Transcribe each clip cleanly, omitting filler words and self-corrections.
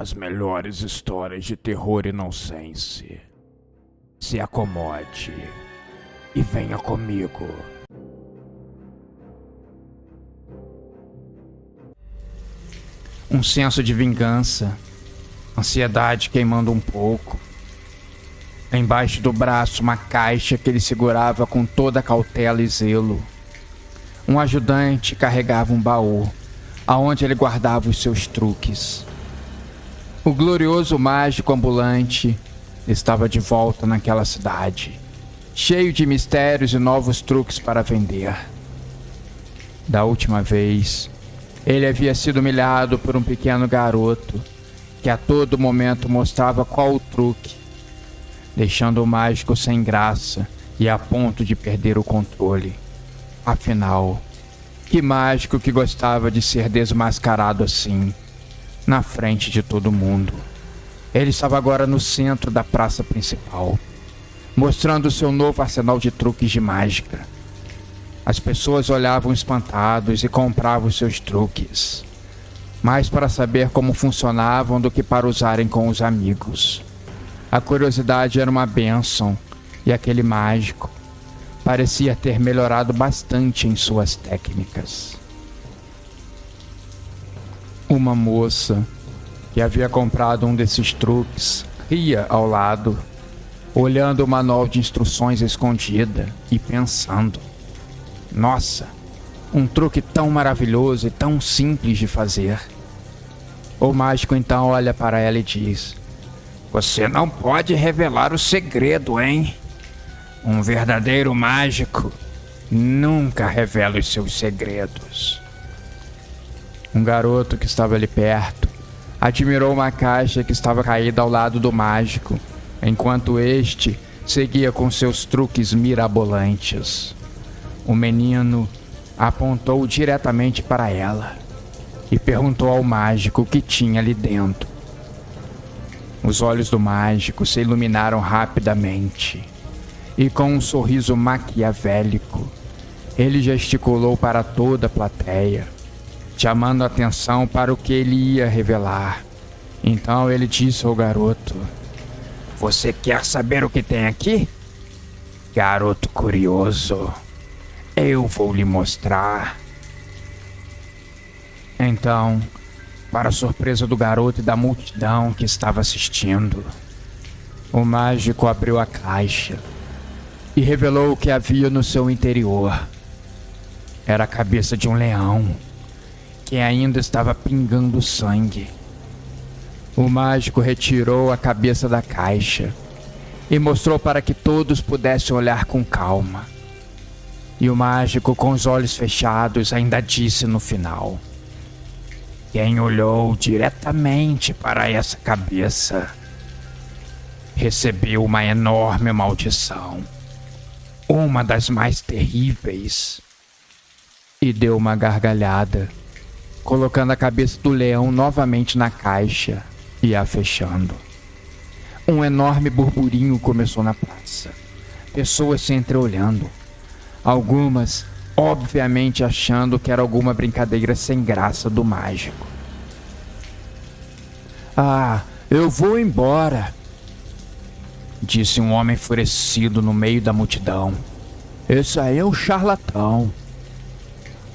As melhores histórias de terror e nonsense. Se acomode e venha comigo. Um senso de vingança, ansiedade queimando um pouco. Embaixo do braço, uma caixa que ele segurava com toda cautela e zelo. Um ajudante carregava um baú, aonde ele guardava os seus truques. O glorioso mágico ambulante estava de volta naquela cidade, cheio de mistérios e novos truques para vender. Da última vez, ele havia sido humilhado por um pequeno garoto que a todo momento mostrava qual o truque, deixando o mágico sem graça e a ponto de perder o controle. Afinal, que mágico que gostava de ser desmascarado assim, na frente de todo mundo? Ele estava agora no centro da praça principal, mostrando seu novo arsenal de truques de mágica. As pessoas olhavam espantados e compravam seus truques, mais para saber como funcionavam do que para usarem com os amigos. A curiosidade era uma bênção, e aquele mágico parecia ter melhorado bastante em suas técnicas. Uma moça que havia comprado um desses truques ria ao lado, olhando o manual de instruções escondida e pensando: nossa, um truque tão maravilhoso e tão simples de fazer. O mágico então olha para ela e diz: você não pode revelar o segredo, hein? Um verdadeiro mágico nunca revela os seus segredos. Um garoto que estava ali perto admirou uma caixa que estava caída ao lado do mágico, enquanto este seguia com seus truques mirabolantes. O menino apontou diretamente para ela e perguntou ao mágico o que tinha ali dentro. Os olhos do mágico se iluminaram rapidamente e, com um sorriso maquiavélico, ele gesticulou para toda a plateia, chamando a atenção para o que ele ia revelar. Então ele disse ao garoto: você quer saber o que tem aqui? Garoto curioso, eu vou lhe mostrar. Então, para a surpresa do garoto e da multidão que estava assistindo, o mágico abriu a caixa e revelou o que havia no seu interior. Era a cabeça de um leão, que ainda estava pingando sangue. O mágico retirou a cabeça da caixa e mostrou para que todos pudessem olhar com calma. E o mágico, com os olhos fechados, ainda disse no final: quem olhou diretamente para essa cabeça recebeu uma enorme maldição, uma das mais terríveis. E deu uma gargalhada, colocando a cabeça do leão novamente na caixa e a fechando. Um enorme burburinho começou na praça, pessoas se entreolhando, algumas obviamente achando que era alguma brincadeira sem graça do mágico. Ah, eu vou embora, disse um homem enfurecido no meio da multidão. Esse aí é um charlatão.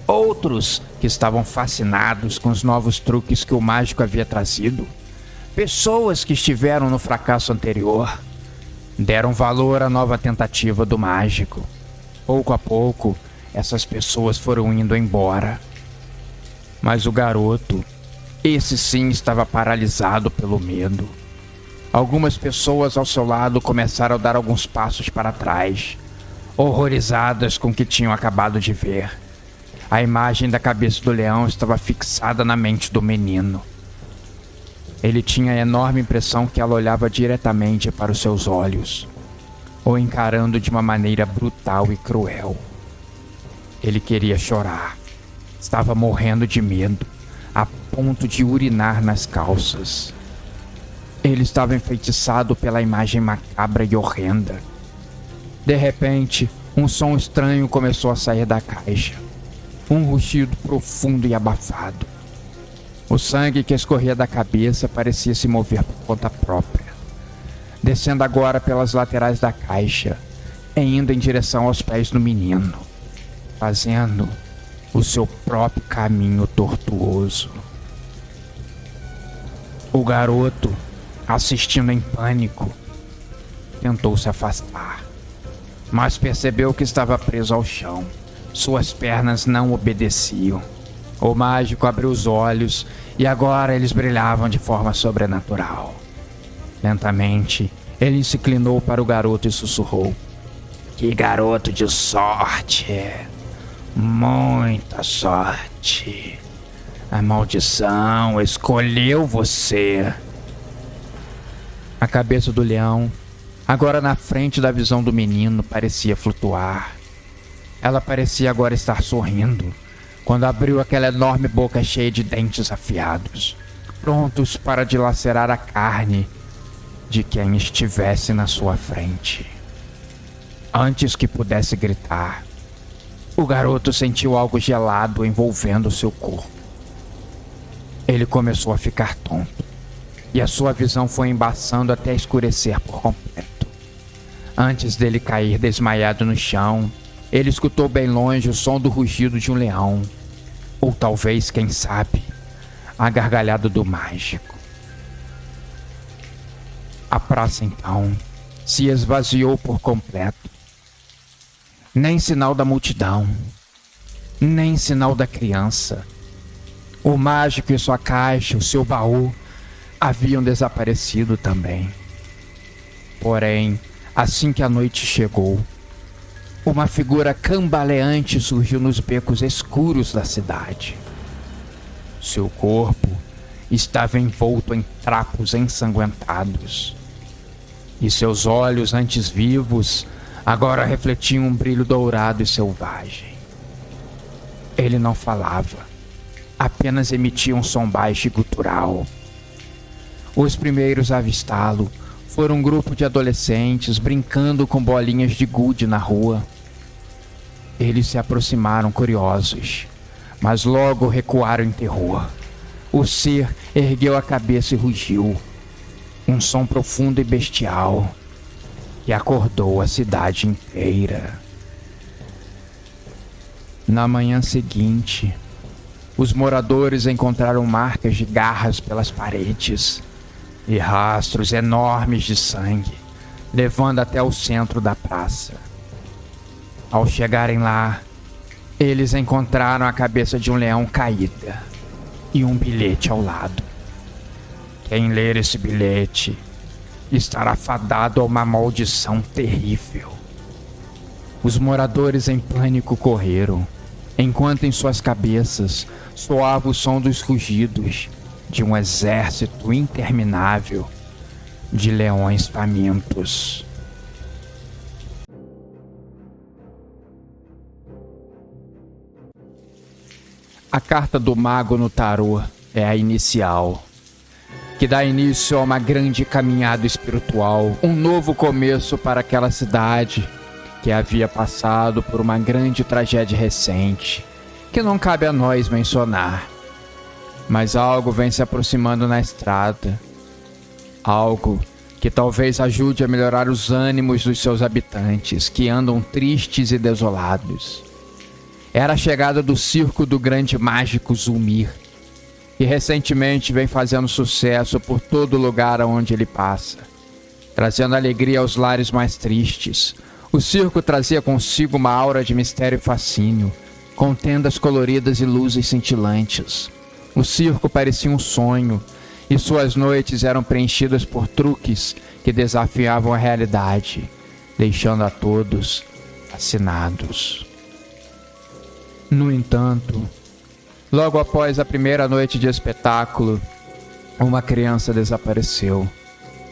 Outros, que estavam fascinados com os novos truques que o mágico havia trazido, pessoas que estiveram no fracasso anterior, deram valor à nova tentativa do mágico. Pouco a pouco, essas pessoas foram indo embora. Mas o garoto, esse sim, estava paralisado pelo medo. Algumas pessoas ao seu lado começaram a dar alguns passos para trás, horrorizadas com o que tinham acabado de ver. A imagem da cabeça do leão estava fixada na mente do menino. Ele tinha a enorme impressão que ela olhava diretamente para os seus olhos, o encarando de uma maneira brutal e cruel. Ele queria chorar. Estava morrendo de medo, a ponto de urinar nas calças. Ele estava enfeitiçado pela imagem macabra e horrenda. De repente, um som estranho começou a sair da caixa. Um rugido profundo e abafado. O sangue que escorria da cabeça parecia se mover por conta própria, descendo agora pelas laterais da caixa, e indo em direção aos pés do menino, fazendo o seu próprio caminho tortuoso. O garoto, assistindo em pânico, tentou se afastar, mas percebeu que estava preso ao chão. Suas pernas não obedeciam. O mágico abriu os olhos e agora eles brilhavam de forma sobrenatural. Lentamente, ele se inclinou para o garoto e sussurrou: "Que garoto de sorte! Muita sorte! A maldição escolheu você!" A cabeça do leão, agora na frente da visão do menino, parecia flutuar. Ela parecia agora estar sorrindo, quando abriu aquela enorme boca cheia de dentes afiados, prontos para dilacerar a carne de quem estivesse na sua frente. Antes que pudesse gritar, o garoto sentiu algo gelado envolvendo seu corpo. Ele começou a ficar tonto, e a sua visão foi embaçando até escurecer por completo. Antes dele cair desmaiado no chão, ele escutou bem longe o som do rugido de um leão, ou talvez, quem sabe, a gargalhada do mágico. A praça então se esvaziou por completo. Nem sinal da multidão, nem sinal da criança. O mágico e sua caixa, o seu baú, haviam desaparecido também. Porém, assim que a noite chegou, uma figura cambaleante surgiu nos becos escuros da cidade. Seu corpo estava envolto em trapos ensanguentados, e seus olhos, antes vivos, agora refletiam um brilho dourado e selvagem. Ele não falava, apenas emitia um som baixo e gutural. Os primeiros a avistá-lo foram um grupo de adolescentes brincando com bolinhas de gude na rua. Eles se aproximaram curiosos, mas logo recuaram em terror. O ser ergueu a cabeça e rugiu, um som profundo e bestial que acordou a cidade inteira. Na manhã seguinte, os moradores encontraram marcas de garras pelas paredes e rastros enormes de sangue, levando até o centro da praça. Ao chegarem lá, eles encontraram a cabeça de um leão caída e um bilhete ao lado. Quem ler esse bilhete estará fadado a uma maldição terrível. Os moradores em pânico correram, enquanto em suas cabeças soava o som dos rugidos de um exército interminável de leões famintos. A carta do mago no tarô é a inicial, que dá início a uma grande caminhada espiritual, um novo começo para aquela cidade que havia passado por uma grande tragédia recente, que não cabe a nós mencionar. Mas algo vem se aproximando na estrada, algo que talvez ajude a melhorar os ânimos dos seus habitantes, que andam tristes e desolados. Era a chegada do circo do grande mágico Zulmir, que recentemente vem fazendo sucesso por todo lugar aonde ele passa, trazendo alegria aos lares mais tristes. O circo trazia consigo uma aura de mistério e fascínio, com tendas coloridas e luzes cintilantes. O circo parecia um sonho, e suas noites eram preenchidas por truques que desafiavam a realidade, deixando a todos fascinados. No entanto, logo após a primeira noite de espetáculo, uma criança desapareceu.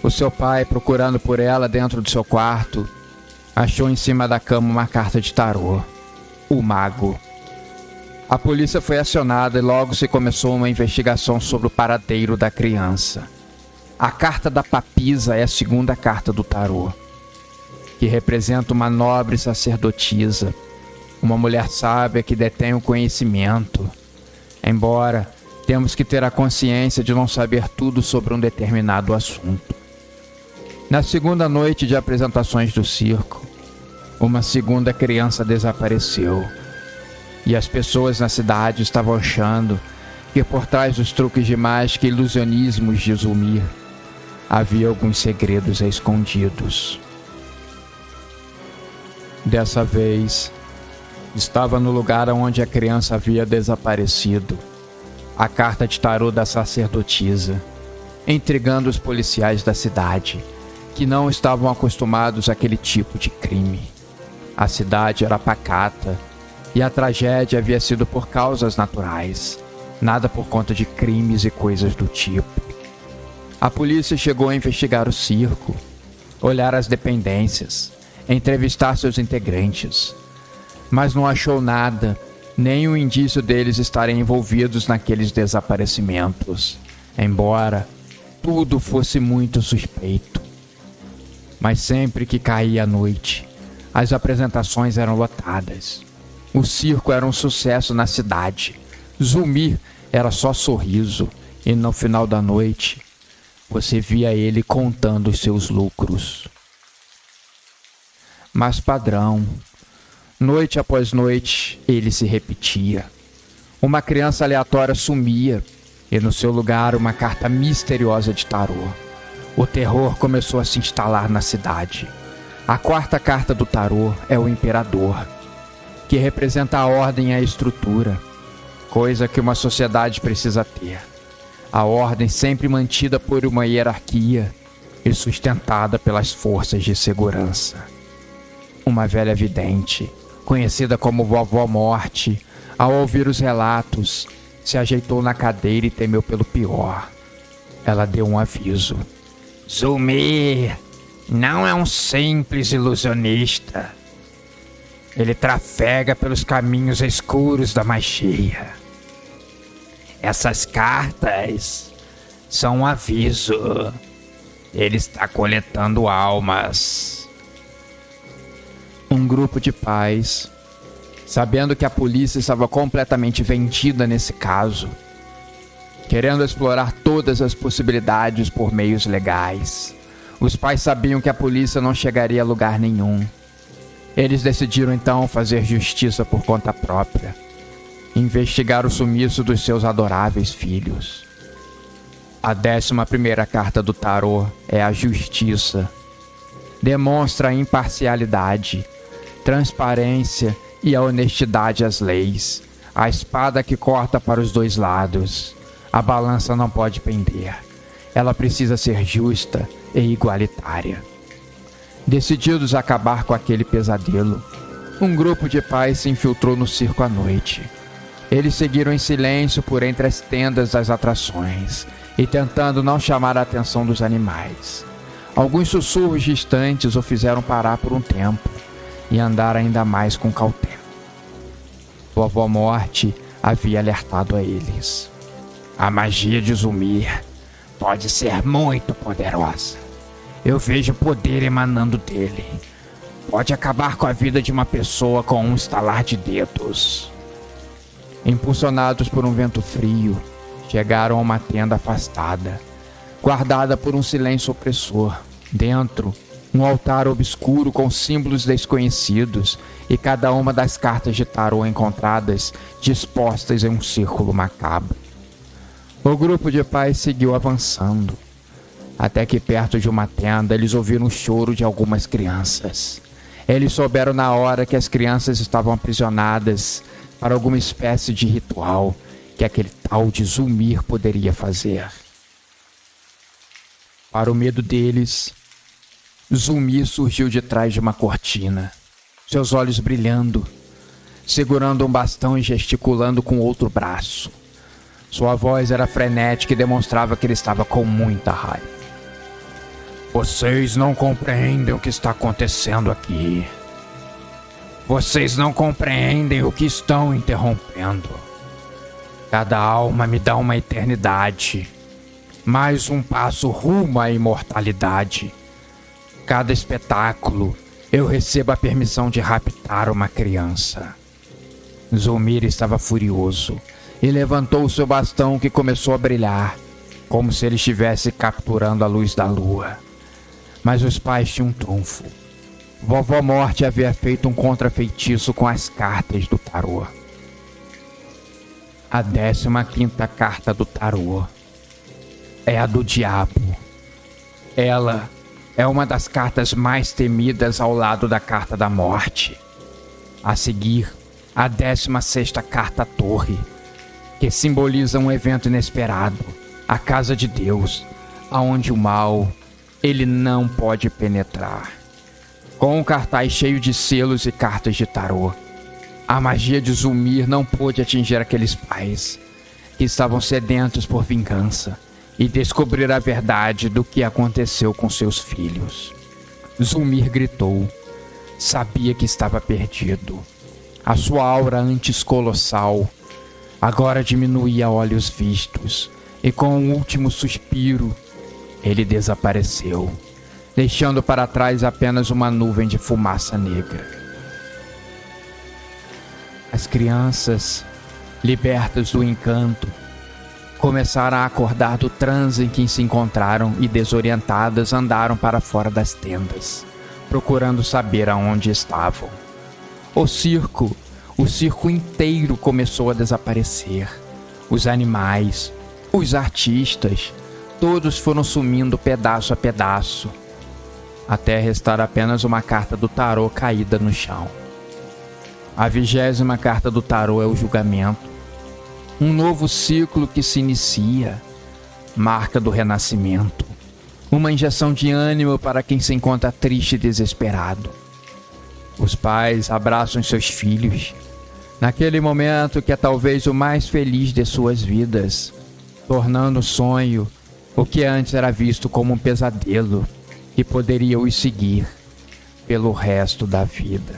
O seu pai, procurando por ela dentro do seu quarto, achou em cima da cama uma carta de tarô. O mago. A polícia foi acionada e logo se começou uma investigação sobre o paradeiro da criança. A carta da papisa é a segunda carta do tarô, que representa uma nobre sacerdotisa, uma mulher sábia que detém o conhecimento, embora Temos que ter a consciência de não saber tudo sobre um determinado assunto. Na segunda noite de apresentações do circo, uma segunda criança desapareceu. E as pessoas na cidade estavam achando que por trás dos truques de mágica e ilusionismos de Zulmir havia alguns segredos escondidos. Dessa vez, estava no lugar onde a criança havia desaparecido a carta de tarô da sacerdotisa, intrigando os policiais da cidade, que não estavam acostumados àquele tipo de crime. A cidade era pacata e a tragédia havia sido por causas naturais, nada por conta de crimes e coisas do tipo. A polícia chegou a investigar o circo, olhar as dependências, entrevistar seus integrantes, mas não achou nada, nem um indício deles estarem envolvidos naqueles desaparecimentos, embora tudo fosse muito suspeito. Mas sempre que caía a noite, as apresentações eram lotadas. O circo era um sucesso na cidade. Zulmir era só sorriso, e no final da noite, você via ele contando os seus lucros. Mas padrão, noite após noite, ele se repetia. Uma criança aleatória sumia, e no seu lugar uma carta misteriosa de tarô. O terror começou a se instalar na cidade. A quarta carta do tarô é o Imperador, que representa a ordem e a estrutura, coisa que uma sociedade precisa ter. A ordem sempre mantida por uma hierarquia e sustentada pelas forças de segurança. Uma velha vidente, conhecida como Vovó Morte, ao ouvir os relatos, se ajeitou na cadeira e temeu pelo pior. Ela deu um aviso. Zulmir não é um simples ilusionista. Ele trafega pelos caminhos escuros da magia. Essas cartas são um aviso. Ele está coletando almas. Um grupo de pais, sabendo que a polícia estava completamente vendida nesse caso, querendo explorar todas as possibilidades por meios legais. Os pais sabiam que a polícia não chegaria a lugar nenhum. Eles decidiram então fazer justiça por conta própria, investigar o sumiço dos seus adoráveis filhos. A 11ª carta do tarô é a Justiça. Demonstra a imparcialidade, transparência e a honestidade às leis. A espada que corta para os dois lados. A balança não pode pender. Ela precisa ser justa e igualitária. Decididos a acabar com aquele pesadelo, um grupo de pais se infiltrou no circo à noite. Eles seguiram em silêncio por entre as tendas das atrações e tentando não chamar a atenção dos animais. Alguns sussurros distantes o fizeram parar por um tempo e andar ainda mais com cautela. Vovó Morte havia alertado a eles. A magia de Zulmir pode ser muito poderosa. Eu vejo poder emanando dele. Pode acabar com a vida de uma pessoa com um estalar de dedos. Impulsionados por um vento frio, chegaram a uma tenda afastada, guardada por um silêncio opressor. Dentro, um altar obscuro com símbolos desconhecidos e cada uma das cartas de tarô encontradas dispostas em um círculo macabro. O grupo de pais seguiu avançando, até que perto de uma tenda eles ouviram o choro de algumas crianças. Eles souberam na hora que as crianças estavam aprisionadas para alguma espécie de ritual que aquele tal de Zulmir poderia fazer. Para o medo deles, Zulmir surgiu de trás de uma cortina, seus olhos brilhando, segurando um bastão e gesticulando com outro braço. Sua voz era frenética e demonstrava que ele estava com muita raiva. Vocês não compreendem o que está acontecendo aqui. Vocês não compreendem o que estão interrompendo. Cada alma me dá uma eternidade, mais um passo rumo à imortalidade. Cada espetáculo, eu recebo a permissão de raptar uma criança. Zulmir estava furioso e levantou o seu bastão, que começou a brilhar, como se ele estivesse capturando a luz da lua. Mas os pais tinham um trunfo. Vovó Morte havia feito um contrafeitiço com as cartas do tarô. A 15ª carta do tarô é a do diabo. Ela é uma das cartas mais temidas ao lado da carta da morte. A seguir, a 16ª carta Torre, que simboliza um evento inesperado, a casa de Deus, aonde o mal, ele não pode penetrar. Com um cartaz cheio de selos e cartas de tarô, a magia de Zulmir não pôde atingir aqueles pais, que estavam sedentos por vingança e descobrir a verdade do que aconteceu com seus filhos. Zulmir gritou. Sabia que estava perdido. A sua aura antes colossal agora diminuía a olhos vistos, e com um último suspiro, ele desapareceu, deixando para trás apenas uma nuvem de fumaça negra. As crianças, libertas do encanto, começaram a acordar do transe em que se encontraram e, desorientadas, andaram para fora das tendas, procurando saber aonde estavam. O circo inteiro começou a desaparecer. Os animais, os artistas, todos foram sumindo pedaço a pedaço, até restar apenas uma carta do tarô caída no chão. A 20ª carta do tarô é o julgamento. Um novo ciclo que se inicia, marca do renascimento. Uma injeção de ânimo para quem se encontra triste e desesperado. Os pais abraçam seus filhos, naquele momento que é talvez o mais feliz de suas vidas, tornando sonho o que antes era visto como um pesadelo que poderia os seguir pelo resto da vida.